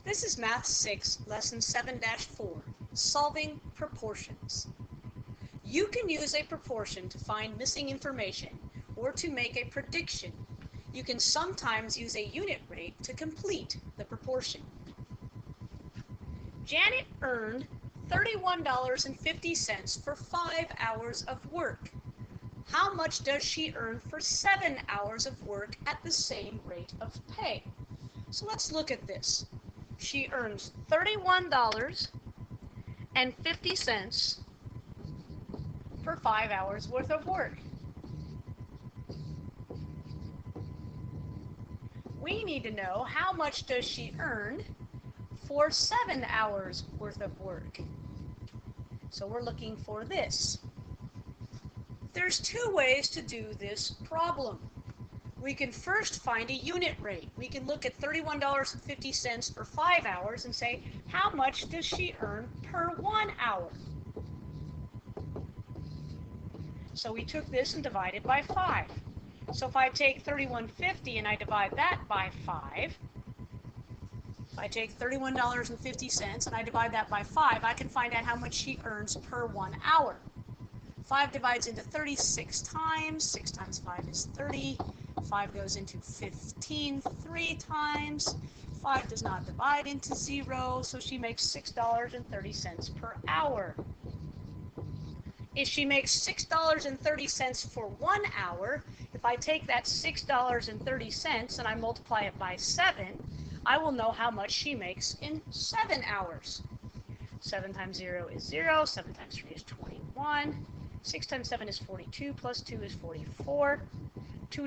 This is Math 6, Lesson 7-4, Solving Proportions. You can use a proportion to find missing information or to make a prediction. You can sometimes use a unit rate to complete the proportion. Janet earned $31.50 for 5 hours of work. How much does she earn for 7 hours of work at the same rate of pay? So let's look at this. She earns $31.50 for 5 hours worth of work. We need to know how much does she earn for 7 hours worth of work. So we're looking for this. There's two ways to do this problem. We can first find a unit rate. We can look at $31.50 for 5 hours and say, how much does she earn per 1 hour? So we took this and divided by 5. So if I take $31.50 and I divide that by 5, if I take $31.50 and I divide that by 5, I can find out how much she earns per 1 hour. 5 divides into 36 times. 6 times 5 is 30. 5 goes into 15 3 times. 5 does not divide into 0, so she makes $6.30 per hour. If she makes $6.30 for 1 hour, if I take that $6.30 and I multiply it by 7, I will know how much she makes in 7 hours. 7 times 0 is 0. 7 times 3 is 21. 6 times 7 is 42, plus 2 is 44. 2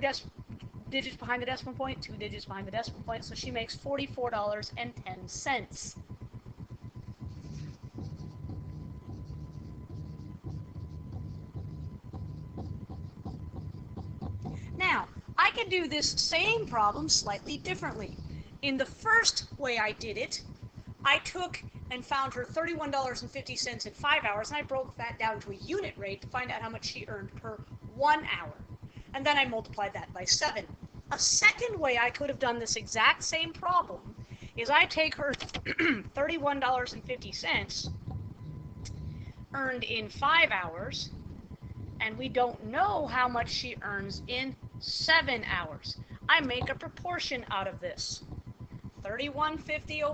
digits behind the decimal point, 2 digits behind the decimal point, so she makes $44.10. Now, I can do this same problem slightly differently. In the first way I did it, I took and found her $31.50 in 5 hours, and I broke that down to a unit rate to find out how much she earned per 1 hour. And then I multiplied that by 7. A second way I could have done this exact same problem is I take her $31.50 earned in 5 hours, and we don't know how much she earns in 7 hours. I make a proportion out of this. 31.50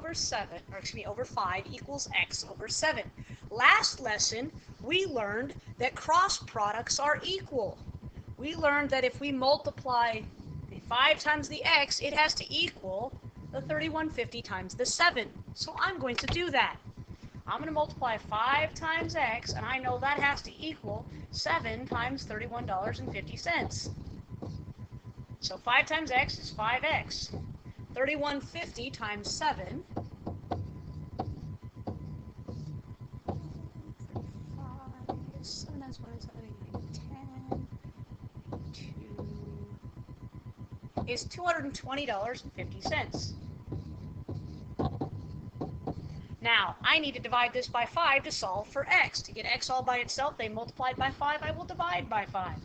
over 5 equals x over 7. Last lesson, we learned that cross products are equal. We learned that if we multiply the 5 times the x, it has to equal the 31.50 times the 7. So I'm going to do that. I'm going to multiply 5 times x, and I know that has to equal 7 times $31.50. So 5 times x is 5x. 31.50 times 7 is $220.50. Now, I need to divide this by 5 to solve for x. To get x all by itself, they multiplied by 5, I will divide by 5.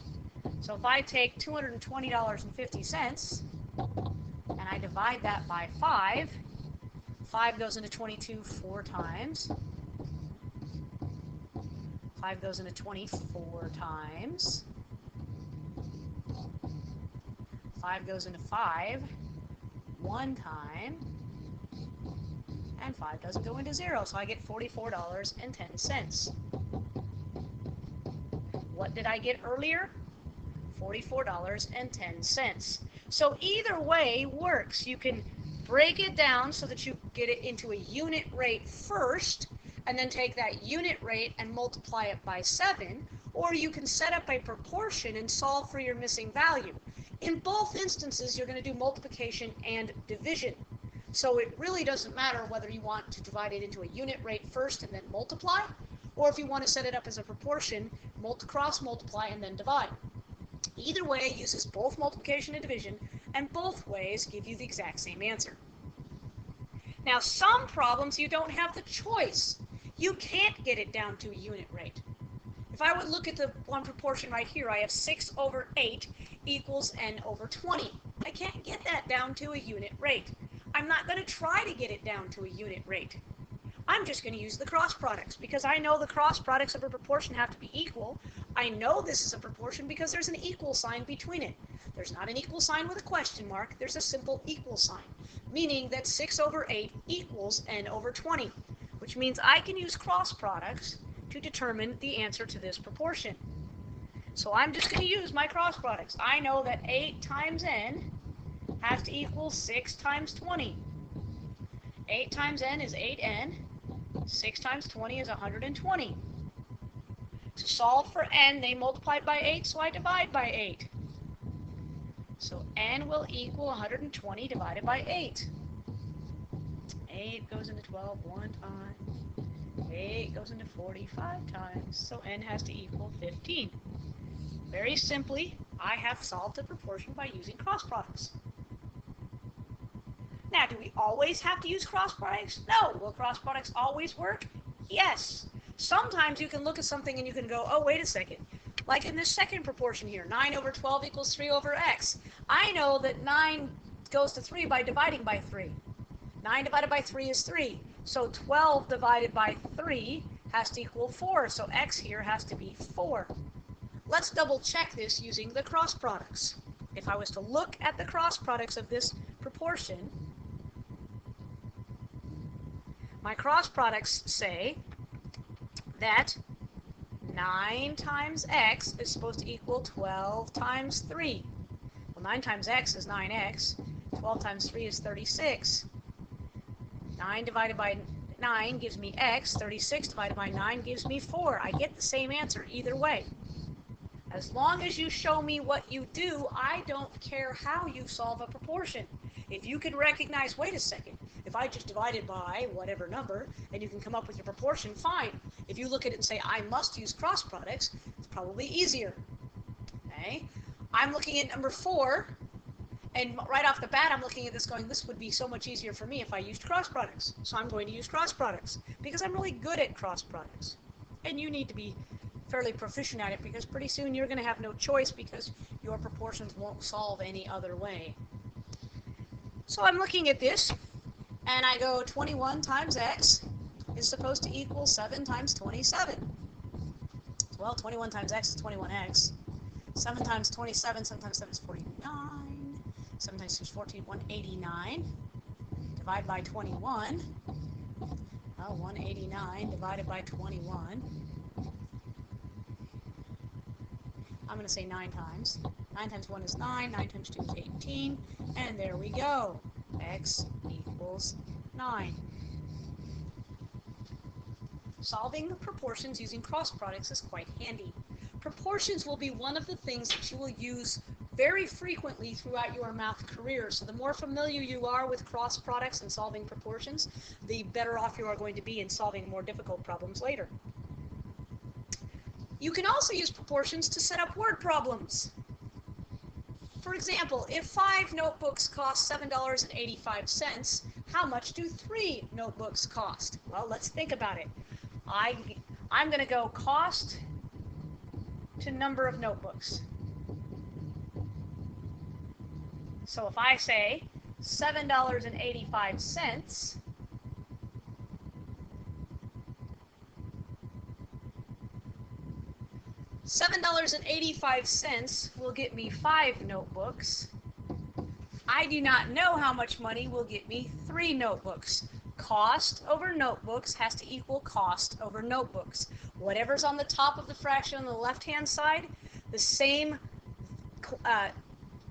So if I take $220.50 and I divide that by 5, 5 goes into 22 4 times. 5 goes into 24 times. 5 goes into 5 1 time. And 5 doesn't go into 0, so I get $44.10. What did I get earlier? $44.10. So either way works. You can break it down so that you get it into a unit rate first, and then take that unit rate and multiply it by 7, or you can set up a proportion and solve for your missing value. In both instances, you're going to do multiplication and division. So it really doesn't matter whether you want to divide it into a unit rate first and then multiply, or if you want to set it up as a proportion, cross multiply and then divide. Either way uses both multiplication and division, and both ways give you the exact same answer. Now, some problems you don't have the choice. You can't get it down to a unit rate. If I would look at the one proportion right here, I have 6 over 8 equals n over 20. I can't get that down to a unit rate. I'm not going to try to get it down to a unit rate. I'm just going to use the cross products because I know the cross products of a proportion have to be equal. I know this is a proportion because there's an equal sign between it. There's not an equal sign with a question mark. There's a simple equal sign, meaning that 6 over 8 equals n over 20, which means I can use cross products to determine the answer to this proportion. So I'm just going to use my cross products. I know that 8 times n has to equal 6 times 20. 8 times n is 8n. 6 times 20 is 120. To solve for n, they multiplied by 8, so I divide by 8. So n will equal 120 divided by 8. 8 goes into 12 one time. 8 goes into 45 times. So n has to equal 15. Very simply, I have solved the proportion by using cross products. Now, do we always have to use cross products? No. Will cross products always work? Yes. Sometimes you can look at something and you can go, oh, wait a second. Like in this second proportion here, 9 over 12 equals 3 over x. I know that 9 goes to 3 by dividing by 3. 9 divided by 3 is 3. So 12 divided by 3 has to equal 4. So x here has to be 4. Let's double check this using the cross products. If I was to look at the cross products of this proportion, my cross products say that 9 times x is supposed to equal 12 times 3. Well, 9 times x is 9x. 12 times 3 is 36. 9 divided by 9 gives me x. 36 divided by 9 gives me 4. I get the same answer either way. As long as you show me what you do, I don't care how you solve a proportion. If you can recognize, wait a second, if I just divide it by whatever number, and you can come up with your proportion, fine. If you look at it and say, I must use cross products, it's probably easier. Okay? I'm looking at number 4, and right off the bat, I'm looking at this going, this would be so much easier for me if I used cross products. So I'm going to use cross products, because I'm really good at cross products. And you need to be fairly proficient at it, because pretty soon you're going to have no choice, because your proportions won't solve any other way. So I'm looking at this, and I go 21 times x is supposed to equal 7 times 27. Well, 21 times x is 21x. 7 times 27, 7 times 7 is 49. 7 times 2 is 14, 189. Divide by 21. Well, 189 divided by 21. I'm going to say 9 times. 9 times 1 is 9, 9 times 2 is 18, and there we go. X equals 9. Solving proportions using cross products is quite handy. Proportions will be one of the things that you will use very frequently throughout your math career. So the more familiar you are with cross products and solving proportions, the better off you are going to be in solving more difficult problems later. You can also use proportions to set up word problems. For example, if 5 notebooks cost $7.85, how much do 3 notebooks cost? Well, let's think about it. I'm going to go cost to number of notebooks. So if I say $7.85, $7.85 will get me 5 notebooks. I do not know how much money will get me 3 notebooks. Cost over notebooks has to equal cost over notebooks. Whatever's on the top of the fraction on the left-hand side, the same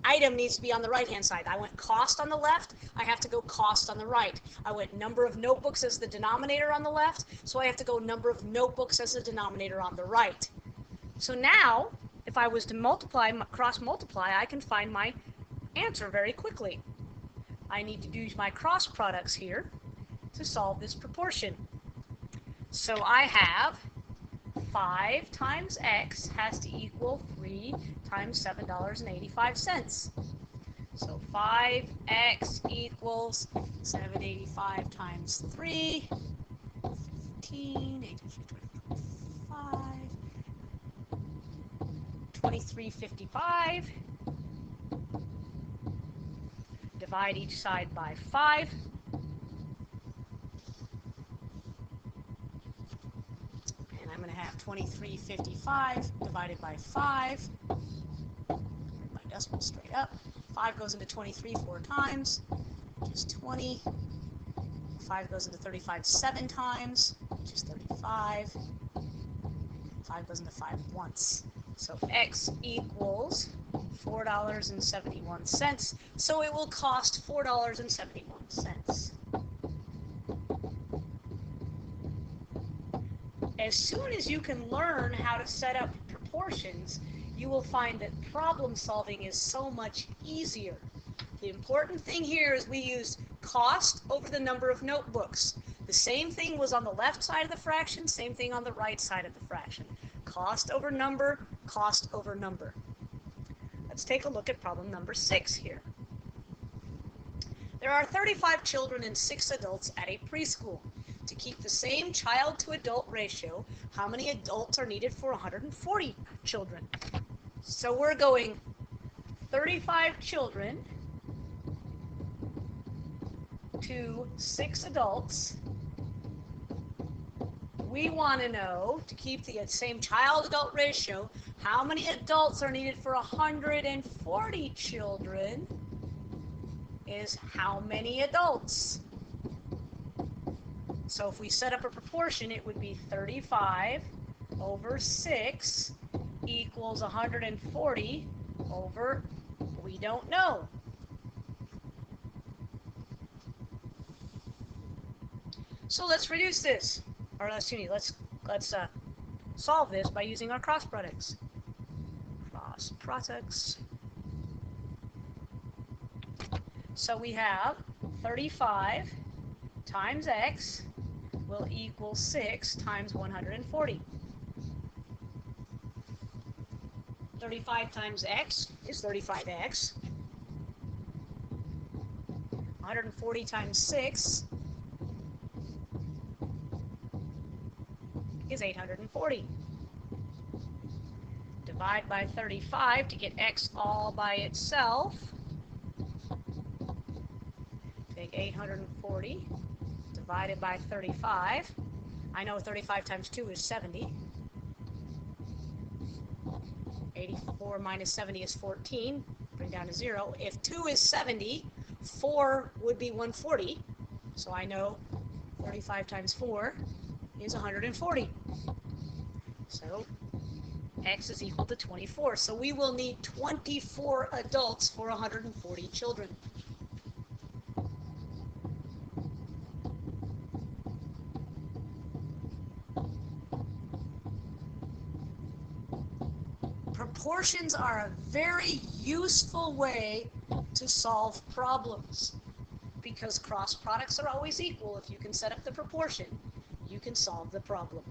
item needs to be on the right-hand side. I went cost on the left, I have to go cost on the right. I went number of notebooks as the denominator on the left, so I have to go number of notebooks as the denominator on the right. So now, if I was to multiply, cross-multiply, I can find my answer very quickly. I need to use my cross products here to solve this proportion. So I have 5 times x has to equal 3 times $7.85. So 5x equals 785 times 3, 15, 8 times 25, 2355. divide each side by 5. And I'm going to have 2355 divided by 5. My decimal straight up. 5 goes into 23 4 times, which is 20. 5 goes into 35 7 times, which is 35. 5 goes into 5 once. So x equals $4.71. So it will cost $4.71. As soon as you can learn how to set up proportions, you will find that problem solving is so much easier. The important thing here is we use cost over the number of notebooks. The same thing was on the left side of the fraction, same thing on the right side of the fraction. Cost over number, cost over number. Let's take a look at problem number 6 here. There are 35 children and 6 adults at a preschool. To keep the same child-to-adult ratio, how many adults are needed for 140 children? So we're going 35 children to 6 adults. We want to know, to keep the same child-adult ratio, how many adults are needed for 140 children is how many adults. So if we set up a proportion, it would be 35 over 6 equals 140 over, we don't know. So let's reduce this, or excuse me, let's solve this by using our cross products. Cross products. So we have 35 times x will equal 6 times 140. 35 times x is 35x. 140 times 6 is 840. Divide by 35 to get x all by itself. Take 840 divided by 35. I know 35 times 2 is 70. 84 minus 70 is 14. Bring down to 0. If 2 is 70, 4 would be 140. So I know 35 times 4 is 140. So x is equal to 24. So we will need 24 adults for 140 children. Proportions are a very useful way to solve problems because cross products are always equal. If you can set up the proportion, you can solve the problem.